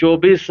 24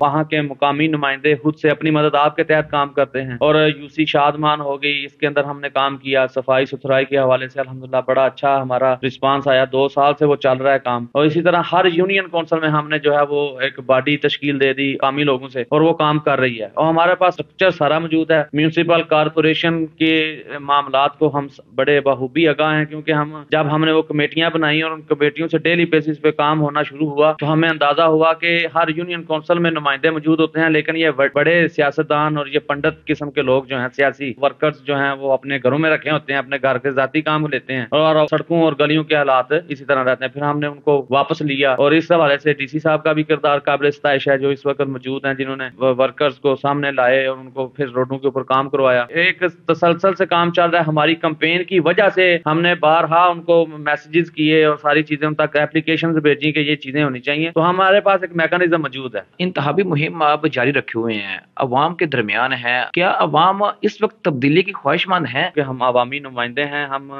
وہاں کے مقامی نمائندے خود سے اپنی مدد آپ کے تحت کام کرتے ہیں. اور یو سی شادمان ہو گئی، اس کے اندر ہم نے کام کیا صفائی ستھرائی کے حوالے سے. الحمدللہ بڑا اچھا ہمارا رسپانس آیا. 2 سال سے وہ چل رہا ہے کام. اور اسی طرح ہر یونین کونسل میں ہم نے جو ہے وہ ایک باڈی تشکیل دے دی قامی لوگوں سے، اور وہ کام کر رہی ہے. اور ہمارے پاس اسٹرکچر سارا موجود ہے. میونسپل کارپوریشن کے معاملات کو ہم بڑے بخوبی آگاہ ہیں، کیونکہ جب ہم نے وہ کمیٹیاں بنائی اور ان کمیٹیوں سے ڈیلی بیسس پہ کام ہونا شروع ہوا تو ہمیں اندازہ ہوا کہ ہر یونین کونسل میں نمائندے موجود ہوتے ہیں، لیکن یہ بڑے سیاستدان اور یہ پنڈت قسم کے لوگ جو ہیں، سیاسی ورکرز جو ہیں، وہ اپنے گھروں میں رکھے ہوتے ہیں، اپنے گھر کے ذاتی کام لیتے ہیں اور سڑکوں اور گلیوں کے حالات اسی طرح رہتے ہیں. پھر ہم نے ان کو واپس لیا اور اس حوالے سے ڈی سی صاحب کا بھی کردار قابل ستائش ہے، جو اس وقت موجود ہیں، جنہوں نے ورکرز کو سامنے لائے اور ان کو پھر روڈوں کے اوپر کام کروایا. ایک تسلسل سے کام چل رہا ہے. ہماری کمپین کی وجہ سے ہم نے بارہا ان کو میسیجز کیے اور ساری چیزیں ان تک ایپلیکیشنز بھیجی کہ یہ چیزیں ہونی چاہیے. تو ہمارے پاس ایک میکانزم موجود ہے. انتخابی مہم آپ جاری رکھے ہوئے ہیں، عوام کے درمیان ہے. کیا عوام اس وقت تبدیلی کی خواہش مند ہے؟ کہ ہم عوامی نمائندے ہیں، ہم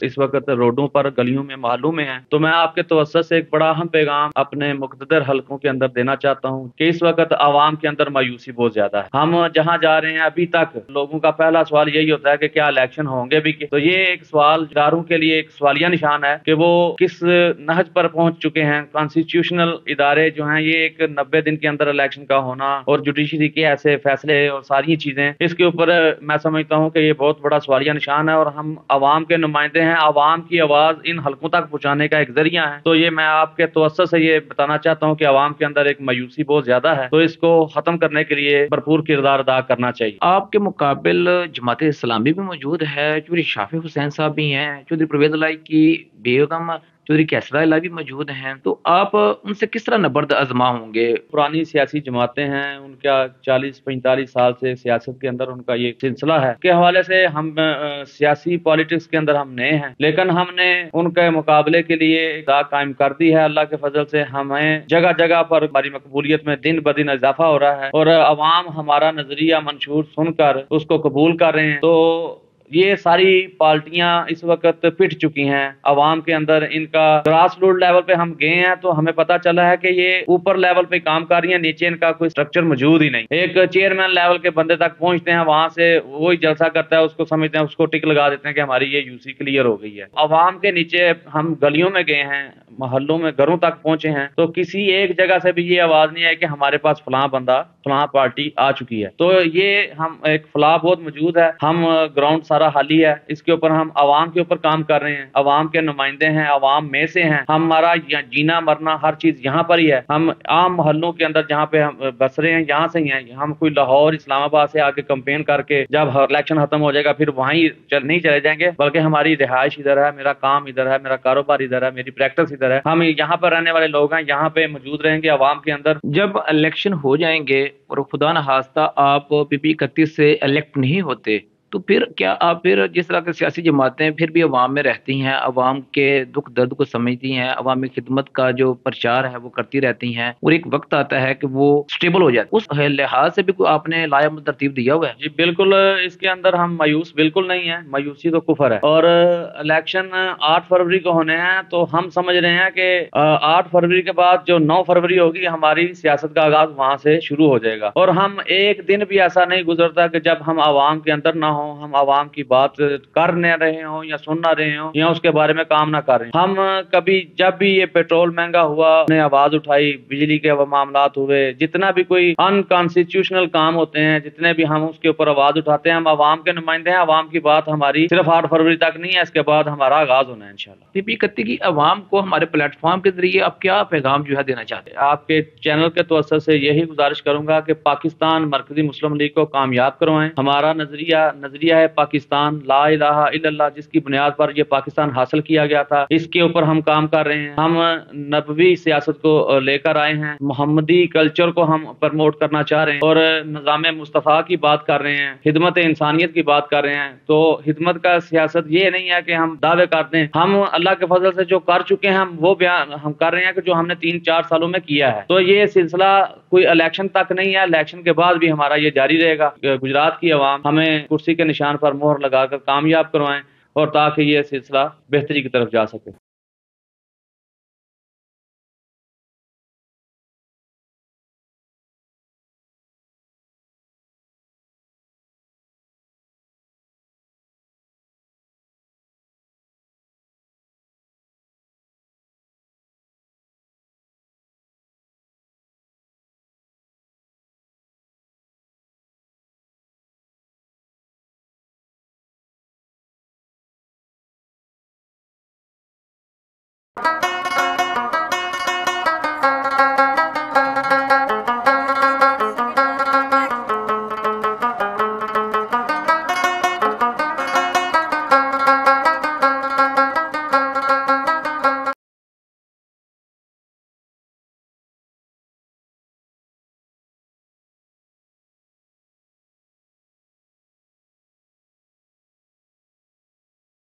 اس وقت روڈوں پر، گلیوں میں، محلوں میں ہیں. تو میں آپ کے توسط سے ایک بڑا اہم پیغام اپنے مقتدر حلقوں کے اندر دینا چاہتا ہوں کہ اس وقت عوام کے اندر مایوسی بہت زیادہ ہے. ہم جہاں جا رہے ہیں ابھی تک لوگوں کا پہلا سوال یہی ہوتا ہے کہ کیا الیکشن ہوں گے بھی. تو یہ ایک سوال اداروں کے لیے ایک سوالیہ نشان ہے کہ وہ کس نہج پر پہنچ چکے ہیں. کانسٹیٹیوشنل ادارے جو ہیں، یہ ایک 90 دن کے اندر الیکشن کا ہونا اور جوڈیشری کے ایسے فیصلے اور ساری چیزیں، اس کے اوپر میں سمجھتا ہوں کہ یہ بہت بڑا سوالیہ نشان ہے. اور ہم عوام کے نمائندے ہیں، عوام کی آواز ان حلقوں تک پہنچانے کا ایک ذریعہ ہے. تو یہ میں آپ کے توسط سے یہ بتانا چاہتا ہوں کہ عوام کے اندر ایک مایوسی بہت زیادہ ہے، تو اس کو ختم کرنے کے لیے بھرپور کردار ادا کرنا چاہیے. آپ کے مقابل جماعت اسلامی بھی موجود ہے، چودھری شافی حسین صاحب بھی ہیں، چودھری پرویز الہی کی بیگم چودھری کیسرا الہی بھی موجود ہیں. تو آپ ان سے کس طرح نبرد آزما ہوں گے؟ پرانی سیاسی جماعتیں ہیں، ان کا 40-45 سال سے سیاست کے اندر ان کا یہ سلسلہ ہے. کے حوالے سے ہم سیاسی پالیٹکس کے اندر ہم نئے ہیں، لیکن ہم نے ان کے مقابلے کے لیے راہ قائم کر دی ہے. اللہ کے فضل سے ہمیں جگہ جگہ پر ہماری مقبولیت میں دن بدن اضافہ ہو رہا ہے اور عوام ہمارا نظریہ منشور سن کر اس کو قبول کر رہے ہیں. تو یہ ساری پارٹیاں اس وقت پٹ چکی ہیں عوام کے اندر. ان کا گراس روٹ لیول پہ ہم گئے ہیں تو ہمیں پتہ چلا ہے کہ یہ اوپر لیول پہ کام کر رہی ہیں، نیچے ان کا کوئی سٹرکچر موجود ہی نہیں. ایک چیئرمین لیول کے بندے تک پہنچتے ہیں، وہاں سے وہی جلسہ کرتا ہے، اس کو سمجھتے ہیں، اس کو ٹک لگا دیتے ہیں کہ ہماری یہ یو سی کلیئر ہو گئی ہے. عوام کے نیچے ہم گلیوں میں گئے ہیں، محلوں میں، گھروں تک پہنچے ہیں، تو کسی ایک جگہ سے بھی یہ آواز نہیں ہے کہ ہمارے پاس فلاں بندہ، فلاں پارٹی آ چکی ہے. تو یہ ہم ایک فلاح بہت موجود ہے. ہم گراؤنڈ سارا حالی ہے، اس کے اوپر ہم عوام کے اوپر کام کر رہے ہیں، عوام کے نمائندے ہیں، عوام میں سے ہیں. ہمارا جینا مرنا ہر چیز یہاں پر ہی ہے. ہم عام محلوں کے اندر جہاں پہ ہم بس رہے ہیں یہاں سے ہی ہیں. ہم کوئی لاہور اسلام آباد سے آ کے کمپین کر کے جب الیکشن ختم ہو جائے گا پھر وہیں نہیں چلے جائیں گے، بلکہ ہماری رہائش ادھر ہے، میرا کام ادھر ہے، میرا کاروبار ادھر ہے، میری پریکٹس ادھر ہے. ہم یہاں پر رہنے والے لوگ ہیں، یہاں پہ موجود رہیں گے عوام کے اندر. جب الیکشن ہو جائیں گے اور خدا نخواستہ آپ پی پی 31 سے الیکٹ نہیں ہوتے تو پھر کیا آپ پھر جس طرح کی سیاسی جماعتیں پھر بھی عوام میں رہتی ہیں، عوام کے دکھ درد کو سمجھتی ہیں، عوامی خدمت کا جو پرچار ہے وہ کرتی رہتی ہیں، اور ایک وقت آتا ہے کہ وہ سٹیبل ہو جاتی، اس لحاظ سے بھی کوئی آپ نے لائحہ ترتیب دیا ہوا ہے؟ جی بالکل، اس کے اندر ہم مایوس بالکل نہیں ہیں. مایوسی تو کفر ہے. اور الیکشن 8 فروری کو ہونے ہیں تو ہم سمجھ رہے ہیں کہ 8 فروری کے بعد جو 9 فروری ہوگی ہماری سیاست کا آغاز وہاں سے شروع ہو جائے گا. اور ہم ایک دن بھی ایسا نہیں گزرتا کہ جب ہم عوام کے اندر نہ ہوں، ہم عوام کی بات کر نہ رہے ہوں یا سن نہ رہے ہوں یا اس کے بارے میں کام نہ کر رہے ہوں. ہم کبھی جب بھی یہ پیٹرول مہنگا ہوا نے آواز اٹھائی، بجلی کے معاملات ہوئے، جتنا بھی کوئی انکانسٹیٹیوشنل کام ہوتے ہیں، جتنے بھی ہم اس کے اوپر آواز اٹھاتے ہیں، ہم عوام کے نمائندے ہیں. عوام کی بات ہماری صرف 8 فروری تک نہیں ہے، اس کے بعد ہمارا آغاز ہونا ہے انشاءاللہ. پی پی 31 کی عوام کو ہمارے پلیٹ فارم کے ذریعے آپ کیا پیغام جو ہے دینا چاہتے ہیں؟ آپ کے چینل کے توسط سے یہی گزارش کروں گا کہ پاکستان مرکزی مسلم لیگ کو کامیاب کروائیں. ہمارا نظریہ ہے پاکستان لا الہ الا اللہ، جس کی بنیاد پر یہ پاکستان حاصل کیا گیا تھا، اس کے اوپر ہم کام کر رہے ہیں. ہم نبوی سیاست کو لے کر آئے ہیں، محمدی کلچر کو ہم پرموٹ کرنا چاہ رہے ہیں اور نظام مصطفیٰ کی بات کر رہے ہیں، خدمت انسانیت کی بات کر رہے ہیں. تو خدمت کا سیاست یہ نہیں ہے کہ ہم دعوے کرتے ہیں، ہم اللہ کے فضل سے جو کر چکے ہیں ہم وہ بیان ہم کر رہے ہیں کہ جو ہم نے 3-4 سالوں میں کیا ہے. تو یہ سلسلہ کوئی الیکشن تک نہیں ہے، الیکشن کے بعد بھی ہمارا یہ جاری رہے گا. گجرات کی عوام ہمیں کرسی کے نشان پر مہر لگا کر کامیاب کروائیں. اور تاکہ یہ سلسلہ بہتری کی طرف جا سکے۔